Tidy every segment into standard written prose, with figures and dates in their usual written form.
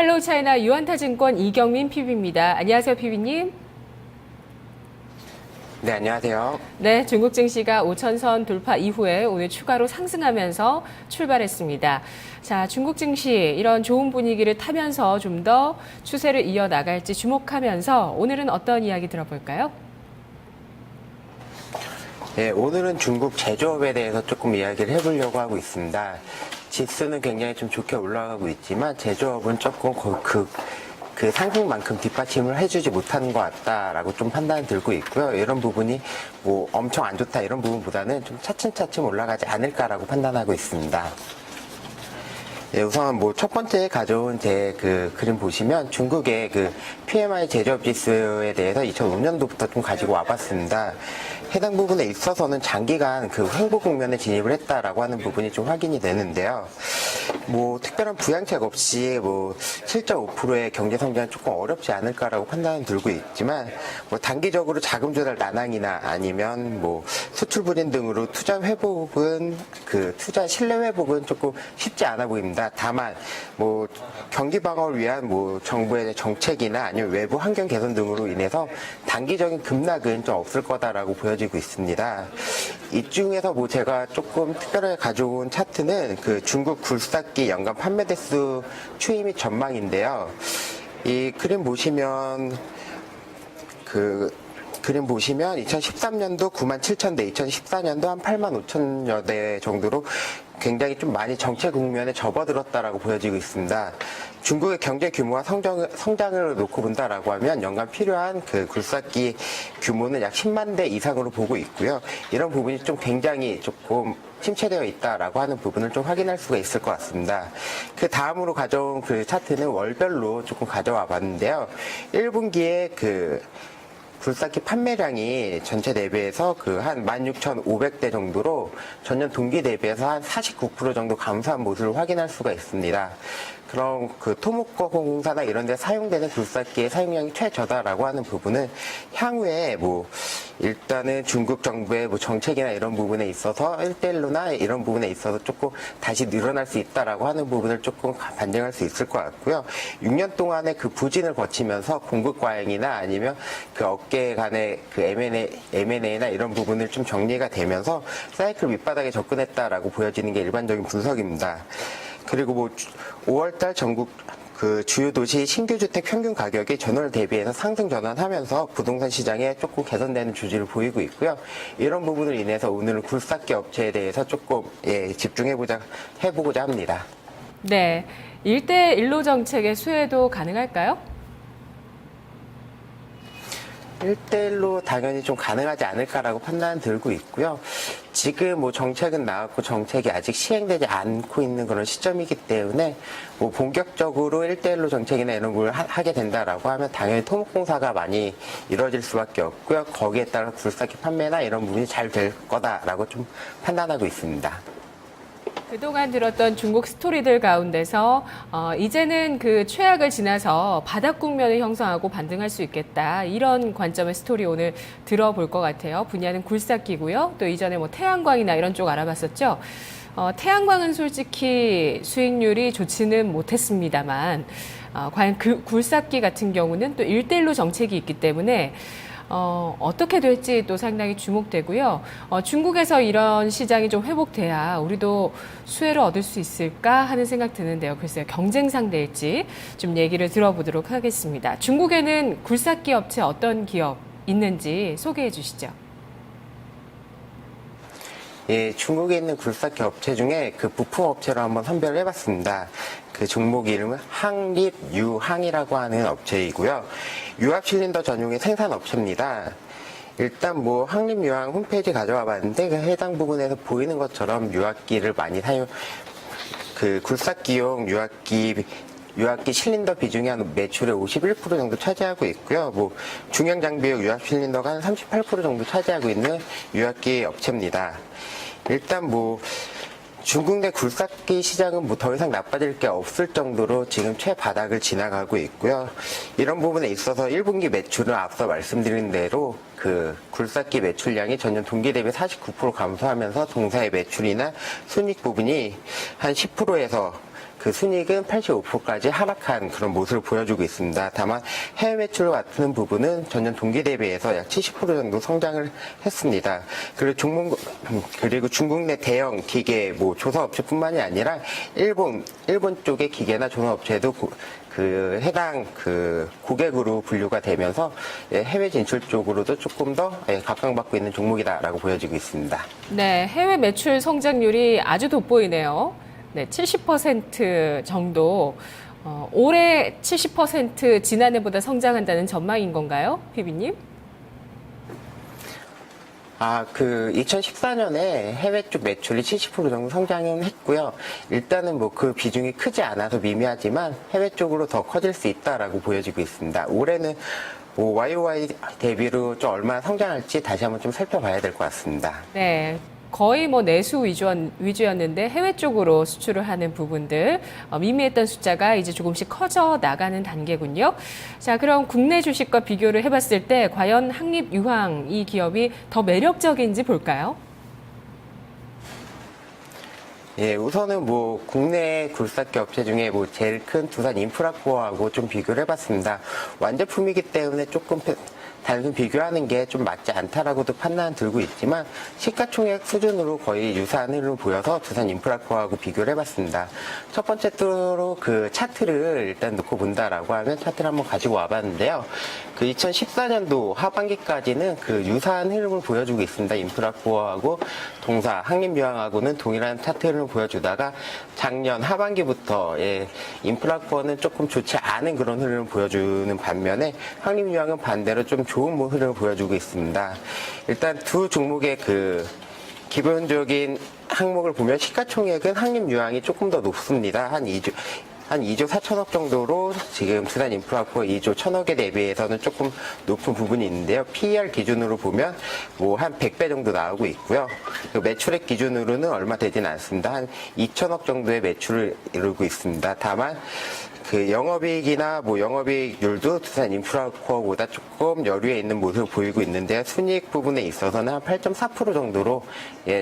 헬로우차이나 유한타증권 이경민 PB입니다. 안녕하세요, PB님. 네, 안녕하세요. 네, 중국 증시가 5천선 돌파 이후에 오늘 추가로 상승하면서 출발했습니다. 자, 중국 증시 이런 좋은 분위기를 타면서 좀 더 추세를 이어나갈지 주목하면서 오늘은 어떤 이야기 들어볼까요? 네, 오늘은 중국 제조업에 대해서 조금 이야기를 해보려고 하고 있습니다. 지수는 굉장히 좀 좋게 올라가고 있지만 제조업은 조금 그 상승만큼 뒷받침을 해주지 못하는 것 같다라고 좀 판단이 들고 있고요. 이런 부분이 뭐 엄청 안 좋다 이런 부분보다는 좀 차츰차츰 올라가지 않을까라고 판단하고 있습니다. 네, 우선 뭐 첫 번째 가져온 제 그 그림 보시면 중국의 그 PMI 제조업 지수에 대해서 2005년도부터 좀 가지고 와봤습니다. 해당 부분에 있어서는 장기간 그 횡보 국면에 진입을 했다라고 하는 부분이 좀 확인이 되는데요. 뭐 특별한 부양책 없이 뭐 7.5%의 경제 성장은 조금 어렵지 않을까라고 판단은 들고 있지만 뭐 단기적으로 자금 조달 난항이나 아니면 뭐 수출 불인 등으로 투자 회복은 그 투자 신뢰 회복은 조금 쉽지 않아 보입니다. 다만 뭐 경기 방어를 위한 뭐 정부의 정책이나 아니면 외부 환경 개선 등으로 인해서 단기적인 급락은 좀 없을 거다라고 보여지고 있습니다. 이 중에서 뭐 제가 조금 특별하게 가져온 차트는 그 중국 굴삭기 연간 판매 대수 추이 및 전망인데요. 이 그림 보시면 2013년도 97,000대, 2014년도 한 85,000여 대 정도로 굉장히 좀 많이 정체 국면에 접어들었다라고 보여지고 있습니다. 중국의 경제 규모와 성장을 놓고 본다라고 하면 연간 필요한 그 굴삭기 규모는 약 10만 대 이상으로 보고 있고요. 이런 부분이 좀 굉장히 조금 침체되어 있다라고 하는 부분을 좀 확인할 수가 있을 것 같습니다. 그 다음으로 가져온 그 차트는 월별로 조금 가져와 봤는데요. 1분기에 그 굴삭기 판매량이 전체 대비해서 그 한 16,500대 정도로 전년 동기 대비해서 한 49% 정도 감소한 모습을 확인할 수가 있습니다. 그럼 그 토목공사나 이런 데 사용되는 굴삭기의 사용량이 최저다라고 하는 부분은 향후에 뭐 일단은 중국 정부의 뭐 정책이나 이런 부분에 있어서 1대1로나 이런 부분에 있어서 조금 다시 늘어날 수 있다라고 하는 부분을 조금 반증할 수 있을 것 같고요. 6년 동안의 그 부진을 거치면서 공급 과잉이나 아니면 그 업계 간의 그 M&A나 이런 부분을 좀 정리가 되면서 사이클 밑바닥에 접근했다라고 보여지는 게 일반적인 분석입니다. 그리고 뭐 5월달 전국 그 주요 도시 신규 주택 평균 가격이 전월 대비해서 상승 전환하면서 부동산 시장에 조금 개선되는 주지를 보이고 있고요. 이런 부분을 인해서 오늘은 굴삭기 업체에 대해서 조금 해보고자 합니다. 네, 1대1로 정책의 수혜도 가능할까요? 1대1로 당연히 좀 가능하지 않을까라고 판단 들고 있고요. 지금 뭐 정책은 나왔고 정책이 아직 시행되지 않고 있는 그런 시점이기 때문에 뭐 본격적으로 1대1로 정책이나 이런 걸 하게 된다라고 하면 당연히 토목공사가 많이 이루어질 수밖에 없고요. 거기에 따라 굴삭기 판매나 이런 부분이 잘 될 거다라고 좀 판단하고 있습니다. 그동안 들었던 중국 스토리들 가운데서 이제는 그 최악을 지나서 바닥 국면을 형성하고 반등할 수 있겠다. 이런 관점의 스토리 오늘 들어볼 것 같아요. 분야는 굴삭기고요. 또 이전에 뭐 태양광이나 이런 쪽 알아봤었죠. 태양광은 솔직히 수익률이 좋지는 못했습니다만 과연 그 굴삭기 같은 경우는 또 1대1로 정책이 있기 때문에 어떻게 될지 또 상당히 주목되고요. 중국에서 이런 시장이 좀 회복돼야 우리도 수혜를 얻을 수 있을까 하는 생각 드는데요. 글쎄요, 경쟁 상대일지 좀 얘기를 들어보도록 하겠습니다. 중국에는 굴삭기 업체 어떤 기업 있는지 소개해 주시죠. 예, 중국에 있는 굴삭기 업체 중에 그 부품 업체로 한번 선별을 해봤습니다. 그 종목 이름은 항립유항이라고 하는 업체이고요. 유압 실린더 전용의 생산 업체입니다. 일단 뭐 항립유항 홈페이지 가져와 봤는데 그 해당 부분에서 보이는 것처럼 유압기를 많이 그 굴삭기용 유압기 실린더 비중이 한 매출의 51% 정도 차지하고 있고요. 뭐 중형 장비용 유압 실린더가 한 38% 정도 차지하고 있는 유압기 업체입니다. 일단 뭐 중국 내 굴삭기 시장은 뭐 더 이상 나빠질 게 없을 정도로 지금 최바닥을 지나가고 있고요. 이런 부분에 있어서 1분기 매출은 앞서 말씀드린 대로 그 굴삭기 매출량이 전년 동기 대비 49% 감소하면서 동사의 매출이나 순익 부분이 한 10%에서 그 순이익은 85%까지 하락한 그런 모습을 보여주고 있습니다. 다만 해외 매출 같은 부분은 전년 동기 대비해서 약 70% 정도 성장을 했습니다. 그리고 중국 내 대형 기계 조사업체뿐만이 아니라 일본 쪽의 기계나 조사업체도 해당 고객으로 분류가 되면서 해외 진출 쪽으로도 조금 더 각광받고 있는 종목이다라고 보여지고 있습니다. 네, 해외 매출 성장률이 아주 돋보이네요. 네, 70% 정도. 올해 70% 지난해보다 성장한다는 전망인 건가요, 피비님? 2014년에 해외 쪽 매출이 70% 정도 성장은 했고요. 일단은 그 비중이 크지 않아서 미미하지만 해외 쪽으로 더 커질 수 있다라고 보여지고 있습니다. 올해는 YOY 대비로 좀 얼마나 성장할지 다시 한번 좀 살펴봐야 될 것 같습니다. 네. 거의 내수 위주였는데 해외 쪽으로 수출을 하는 부분들 미미했던 숫자가 이제 조금씩 커져 나가는 단계군요. 자, 그럼 국내 주식과 비교를 해봤을 때 과연 한립유황 이 기업이 더 매력적인지 볼까요? 예, 우선은 국내 굴삭기 업체 중에 제일 큰 두산인프라코어하고 좀 비교를 해봤습니다. 완제품이기 때문에 조금 단순 비교하는 게 좀 맞지 않다라고도 판단 들고 있지만 시가총액 수준으로 거의 유사한 흐름을 보여서 두산인프라코어하고 비교를 해봤습니다. 첫 번째로 차트를 일단 놓고 본다라고 하면 차트를 한번 가지고 와봤는데요. 2014년도 하반기까지는 유사한 흐름을 보여주고 있습니다. 인프라코어하고 동사 한림유황하고는 동일한 차트 흐름을 보여주다가 작년 하반기부터 인프라코어는 조금 좋지 않은 그런 흐름을 보여주는 반면에 한림유황은 반대로 좀 좋은 흐름을 보여주고 있습니다. 일단 두 종목의 기본적인 항목을 보면 시가총액은 한림유황이 조금 더 높습니다. 한 2조 4천억 정도로 지금 두산인프라코어 2조 1천억에 대비해서는 조금 높은 부분이 있는데요. PER 기준으로 보면 한 100배 정도 나오고 있고요. 매출액 기준으로는 얼마 되진 않습니다. 한 2천억 정도의 매출을 이루고 있습니다. 다만 영업이익이나 영업이익률도 두산인프라코어보다 조금 여유에 있는 모습을 보이고 있는데요. 순이익 부분에 있어서는 한 8.4% 정도로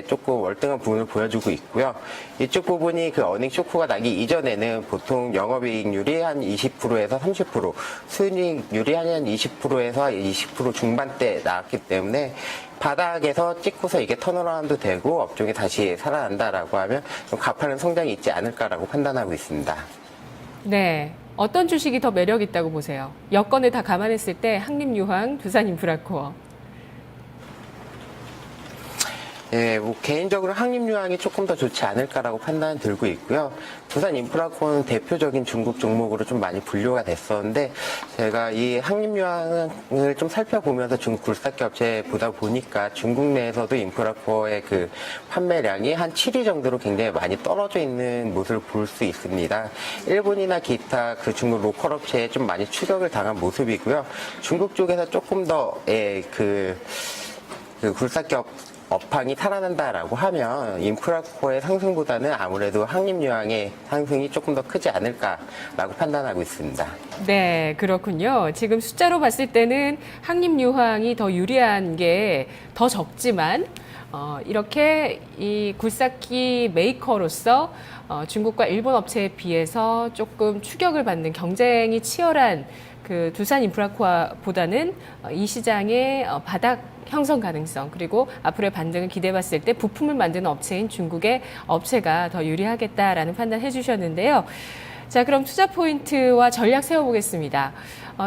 조금 월등한 부분을 보여주고 있고요. 이쪽 부분이 어닝 쇼크가 나기 이전에는 보통 영업이익률이 한 20%에서 30%, 순이익률이 한 20%에서 20% 중반대 나왔기 때문에 바닥에서 찍고서 이게 턴어라운드 되고 업종이 다시 살아난다라고 하면 좀 가파른 성장이 있지 않을까라고 판단하고 있습니다. 네. 어떤 주식이 더 매력 있다고 보세요? 여건을 다 감안했을 때 한림유황, 두산인프라코어. 예, 개인적으로 한림유황이 조금 더 좋지 않을까라고 판단이 들고 있고요. 두산인프라코어는 대표적인 중국 종목으로 좀 많이 분류가 됐었는데, 제가 이 한림유황을 좀 살펴보면서 중국 굴삭기 업체 보다 보니까 중국 내에서도 인프라코어의 판매량이 한 7위 정도로 굉장히 많이 떨어져 있는 모습을 볼 수 있습니다. 일본이나 기타 중국 로컬 업체에 좀 많이 추격을 당한 모습이고요. 중국 쪽에서 조금 더, 굴삭기 업황이 살아난다라고 하면 인프라코어의 상승보다는 아무래도 한림유황의 상승이 조금 더 크지 않을까라고 판단하고 있습니다. 네, 그렇군요. 지금 숫자로 봤을 때는 한림유황이 더 유리한 게 더 적지만 이렇게 이 굴삭기 메이커로서 중국과 일본 업체에 비해서 조금 추격을 받는 경쟁이 치열한 두산인프라코어보다는 이 시장의 바닥 형성 가능성 그리고 앞으로의 반등을 기대해봤을 때 부품을 만드는 업체인 중국의 업체가 더 유리하겠다라는 판단해 주셨는데요. 자, 그럼 투자 포인트와 전략 세워보겠습니다.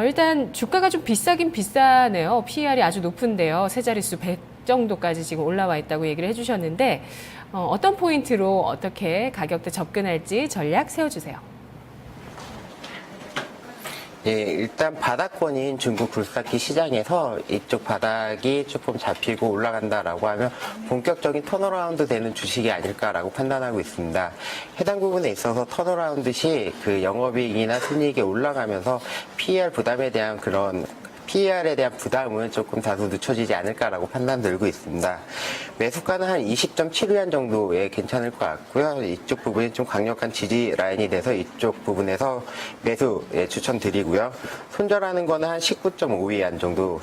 일단 주가가 좀 비싸긴 비싸네요. PER이 아주 높은데요. 세 자릿수 100 정도까지 지금 올라와 있다고 얘기를 해주셨는데 어떤 포인트로 어떻게 가격대 접근할지 전략 세워주세요. 예, 일단 바닥권인 중국 굴삭기 시장에서 이쪽 바닥이 조금 잡히고 올라간다라고 하면 본격적인 턴어라운드 되는 주식이 아닐까라고 판단하고 있습니다. 해당 부분에 있어서 턴어라운드 시 영업이익이나 순이익이 올라가면서 PER 부담에 대한 PER에 대한 부담은 조금 다소 늦춰지지 않을까라고 판단 들고 있습니다. 매수가는 한 20.7위안 정도에 괜찮을 것 같고요. 이쪽 부분이 좀 강력한 지지 라인이 돼서 이쪽 부분에서 매수 추천드리고요. 손절하는 거는 한 19.5위안 정도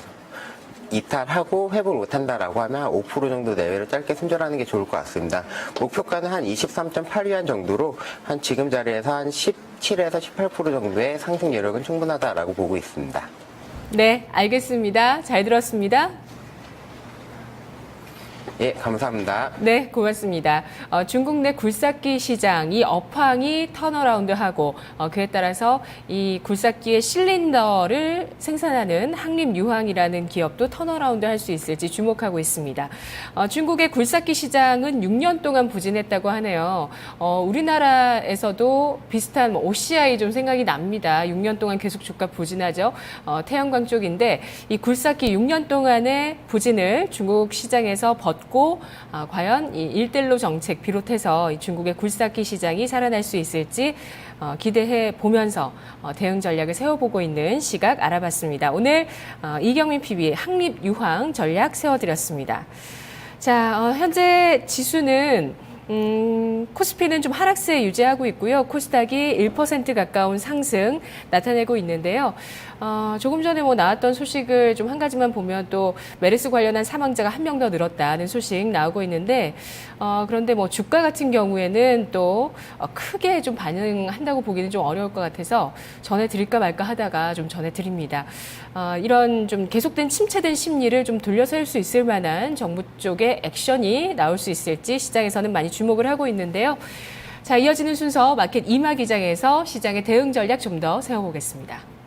이탈하고 회복을 못한다라고 하면 한 5% 정도 내외로 짧게 손절하는 게 좋을 것 같습니다. 목표가는 한 23.8위안 정도로 한 지금 자리에서 한 17에서 18% 정도의 상승 여력은 충분하다라고 보고 있습니다. 네, 알겠습니다. 잘 들었습니다. 예, 감사합니다. 네, 고맙습니다. 중국 내 굴삭기 시장, 이 업황이 턴어라운드하고 그에 따라서 이 굴삭기의 실린더를 생산하는 한림유황이라는 기업도 턴어라운드 할 수 있을지 주목하고 있습니다. 중국의 굴삭기 시장은 6년 동안 부진했다고 하네요. 우리나라에서도 비슷한 OCI 좀 생각이 납니다. 6년 동안 계속 주가 부진하죠. 태양광 쪽인데 이 굴삭기 6년 동안의 부진을 중국 시장에서 벗고 과연 이 일델로 정책 비롯해서 중국의 굴삭기 시장이 살아날 수 있을지 기대해 보면서 대응 전략을 세워보고 있는 시각 알아봤습니다. 오늘 이경민 PB의 한림유황 전략 세워드렸습니다. 자, 현재 지수는 코스피는 좀 하락세 유지하고 있고요. 코스닥이 1% 가까운 상승 나타내고 있는데요. 조금 전에 나왔던 소식을 좀 한 가지만 보면 또 메르스 관련한 사망자가 한 명 더 늘었다는 소식 나오고 있는데 그런데 주가 같은 경우에는 또 크게 좀 반응한다고 보기는 좀 어려울 것 같아서 전해드릴까 말까 하다가 좀 전해드립니다. 이런 좀 계속된 침체된 심리를 좀 돌려세울 수 있을 만한 정부 쪽의 액션이 나올 수 있을지 시장에서는 많이 주목을 하고 있는데요. 자, 이어지는 순서 마켓 이마 기장에서 시장의 대응 전략 좀 더 세워보겠습니다.